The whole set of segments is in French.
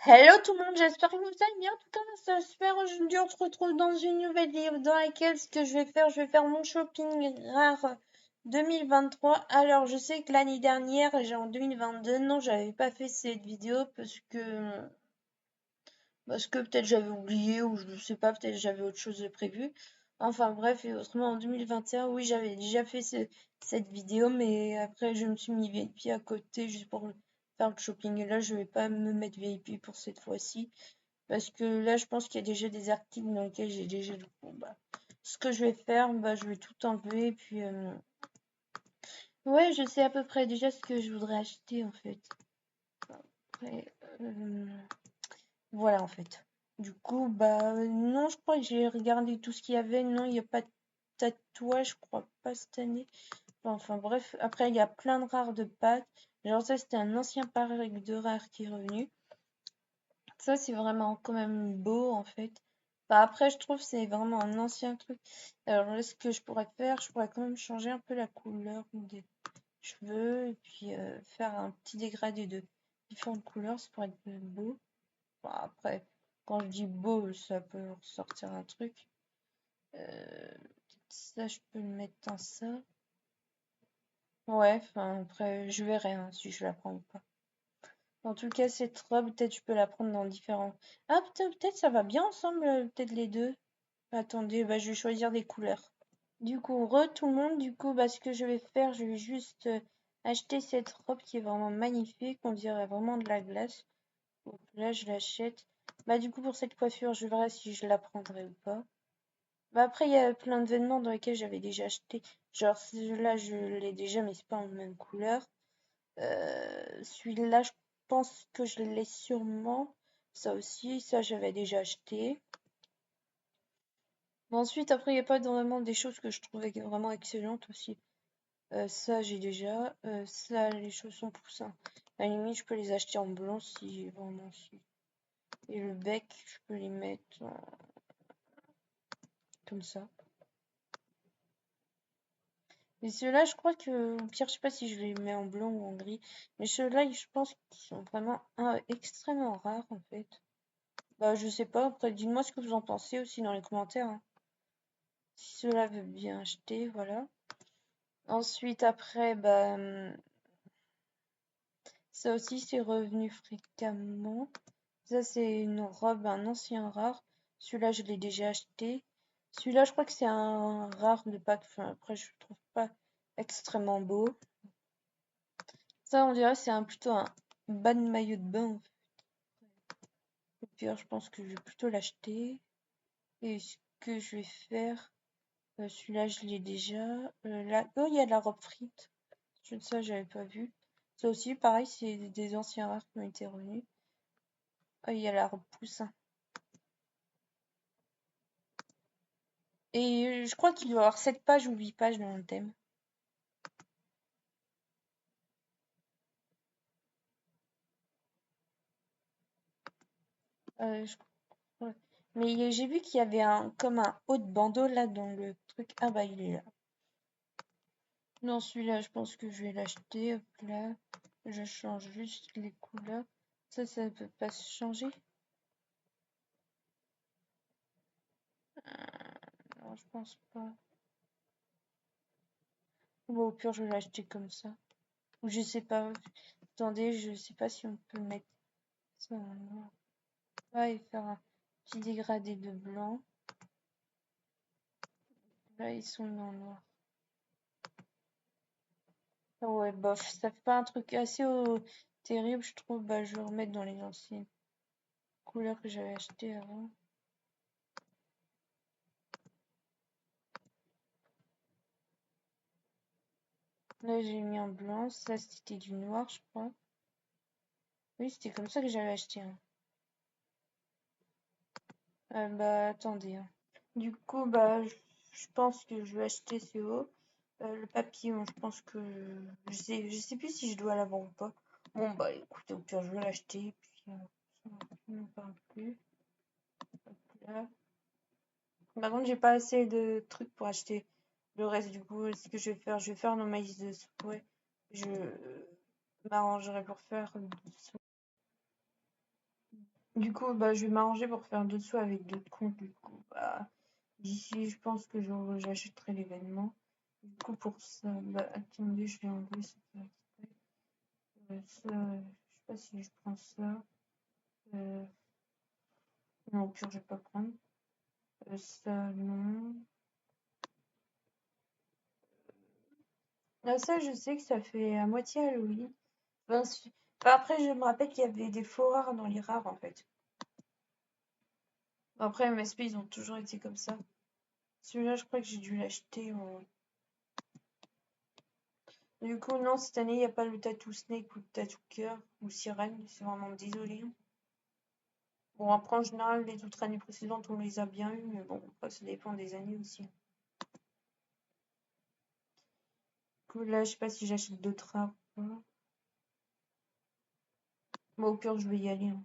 Hello tout le monde, j'espère que vous allez bien. En tout cas, ça super. Aujourd'hui, on se retrouve dans une nouvelle vidéo dans laquelle ce que je vais faire mon shopping rare 2023. Alors, je sais que l'année dernière, j'ai en 2022, non, j'avais pas fait cette vidéo parce que peut-être j'avais oublié ou je sais pas, peut-être j'avais autre chose de prévu. Enfin bref, et autrement en 2021, oui, j'avais déjà fait cette vidéo, mais après je me suis mis VIP à côté juste pour faire le shopping. Et là, je vais pas me mettre VIP pour cette fois-ci. Parce que là, je pense qu'il y a déjà des articles dans lesquels j'ai déjà du coup, bah, ce que je vais faire, bah, je vais tout enlever. Et puis, ouais, je sais à peu près déjà ce que je voudrais acheter en fait. Après, voilà en fait. Du coup, bah, non, je crois que j'ai regardé tout ce qu'il y avait. Non, il n'y a pas de tatouage, je crois pas cette année. Enfin, bref, après, il y a plein de rares de packs. Genre, ça, c'était un ancien pack de rares qui est revenu. Ça, c'est vraiment quand même beau, en fait. Enfin, après, je trouve que c'est vraiment un ancien truc. Alors là, ce que je pourrais faire, je pourrais quand même changer un peu la couleur des cheveux et puis faire un petit dégradé de différentes couleurs, ça pourrait être beau. Enfin, après, quand je dis beau, ça peut ressortir un truc. Ça, je peux le mettre dans ça. Ouais, enfin, après, je verrai hein, si je la prends ou pas. En tout cas, cette robe, peut-être je peux la prendre dans différents. Ah, peut-être ça va bien ensemble, peut-être les deux. Attendez, bah, je vais choisir des couleurs. Du coup, tout le monde, du coup, bah, ce que je vais faire, je vais juste acheter cette robe qui est vraiment magnifique. On dirait vraiment de la glace. Donc là, je l'achète. Bah, du coup, pour cette coiffure, je verrai si je la prendrai ou pas. Bah, après, il y a plein de vêtements dans lesquels j'avais déjà acheté. Genre, celui-là, je l'ai déjà, mais c'est pas en même couleur. Celui-là, je pense que je l'ai sûrement. Ça aussi, ça, j'avais déjà acheté. Mais ensuite, après, il n'y a pas vraiment des choses que je trouvais vraiment excellentes aussi. Ça, j'ai déjà. Ça, les chaussons poussins. À la limite, je peux les acheter en blanc si vraiment si. Et le bec, je peux les mettre comme ça. Mais ceux-là, je crois que, au pire, je sais pas si je les mets en blanc ou en gris. Mais ceux-là, je pense qu'ils sont vraiment extrêmement rares en fait. Bah, je sais pas. Après, dites-moi ce que vous en pensez aussi dans les commentaires, hein. Si cela veut bien acheter, voilà. Ensuite, après, bah, ça aussi, c'est revenu fréquemment. Ça, c'est une robe, un ancien rare. Celui-là, je l'ai déjà acheté. Celui-là, je crois que c'est un rare de Pâques. Enfin, après, je le trouve pas extrêmement beau. Ça, on dirait, c'est plutôt un bas de maillot de bain. Au pire, je pense que je vais plutôt l'acheter. Et ce que je vais faire, celui-là, je l'ai déjà. Là, oh, il y a de la robe frite. Ça, j'avais pas vu. Ça aussi, pareil, c'est des anciens rares qui ont été revenus. Oh, il y a la robe poussin. Et je crois qu'il doit y avoir 7 pages ou 8 pages dans le thème. Je crois. Mais j'ai vu qu'il y avait comme un haut de bandeau là dans le truc. Ah bah il est là. Non, celui-là, je pense que je vais l'acheter. Hop là. Je change juste les couleurs. Ça ne peut pas se changer. Non, je pense pas. Bon, au pire, je vais l'acheter comme ça. Ou je sais pas. Attendez, je sais pas si on peut mettre ça en noir. Ah, et faire un petit dégradé de blanc. Là, ils sont en noir. Ah ouais, bof, ça fait pas un truc assez terrible, je trouve. Bah, je vais remettre dans les anciennes couleurs que j'avais achetées avant. Là, j'ai mis en blanc. Ça, c'était du noir, je crois. Oui, c'était comme ça que j'avais acheté un. Bah, attendez, hein. Du coup, bah, je pense que je vais acheter ce haut. Le papillon, je pense que je sais plus si je dois l'avoir ou pas. Bon, bah, écoutez, au pire, je vais l'acheter. Puis, ça m'en parle plus. Hop là. Par contre, j'ai pas assez de trucs pour acheter le reste. Du coup, ce que je vais faire dans ma liste de souhaits. Je m'arrangerai pour faire. Du coup, bah, je vais m'arranger pour faire d'autres sous avec d'autres comptes. Du coup, bah, d'ici, je pense que j'achèterai l'événement. Du coup, pour ça, bah, attendez, je vais enlever ça. Ça, je sais pas si je prends ça. Non, au pire, je vais pas prendre. Ça, non. Ah, ça, je sais que ça fait à moitié Halloween. Enfin, après, je me rappelle qu'il y avait des faux rares dans les rares, en fait. Après, MSP, ils ont toujours été comme ça. Celui-là, je crois que j'ai dû l'acheter en... Du coup, non, cette année, il n'y a pas le Tattoo Snake ou le Tattoo Cœur ou Sirène. C'est vraiment désolé. Bon, après, en général, les autres années précédentes, on les a bien eu. Mais bon, après, ça dépend des années aussi. Du coup, là, je sais pas si j'achète d'autres rares ou pas. Moi, au pire, je vais y aller. Hein.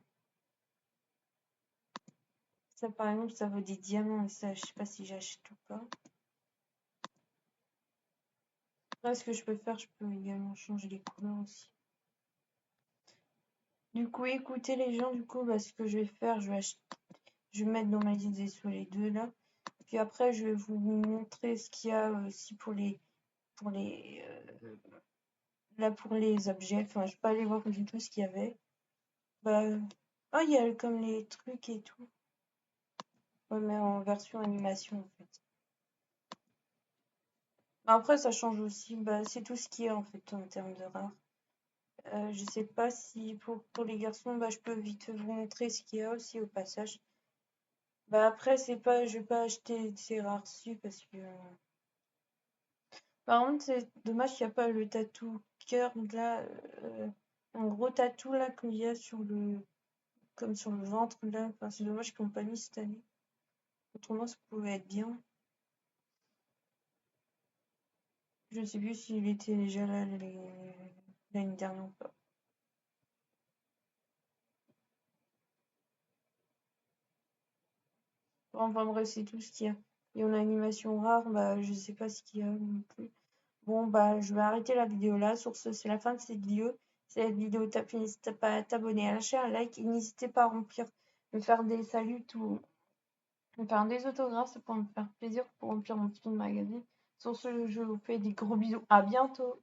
Ça, par exemple, ça vaut des diamants. Et ça, je sais pas si j'achète ou pas. Là, ce que je peux faire, je peux également changer les couleurs aussi. Du coup, écoutez les gens, du coup, bah, ce que je vais faire, je vais mettre dans ma liste des sous les deux là. Puis après, je vais vous montrer ce qu'il y a aussi pour les, là pour les objets. Enfin, je vais pas aller voir du tout ce qu'il y avait. Bah, oh, il y a comme les trucs et tout. Ouais, mais en version animation en fait. Bah, après, ça change aussi. Bah, c'est tout ce qu'il y a en fait en termes de rares. Je sais pas si pour les garçons, bah, je peux vite vous montrer ce qu'il y a aussi au passage. Bah après, je vais pas acheter ces rares dessus parce que. Par contre, c'est dommage qu'il n'y a pas le tatou cœur là, un gros tatou là qu'il y a comme sur le ventre là. Enfin, c'est dommage qu'ils n'ont pas mis cette année. Autrement, ça pouvait être bien. Je sais plus s'il était déjà là l'année dernière ou pas. Enfin bref, c'est tout ce qu'il y a. Et en animation rare, bah je sais pas ce qu'il y a non plus. Bon, bah, je vais arrêter la vidéo là. Sur ce, c'est la fin de cette vidéo. Si cette vidéo t'a plu, n'hésite pas à t'abonner, à lâcher un like et n'hésitez pas à remplir, me faire des saluts ou me faire des autographes. Ça pourrait me faire plaisir pour remplir mon petit magazine. Sur ce, je vous fais des gros bisous. À bientôt!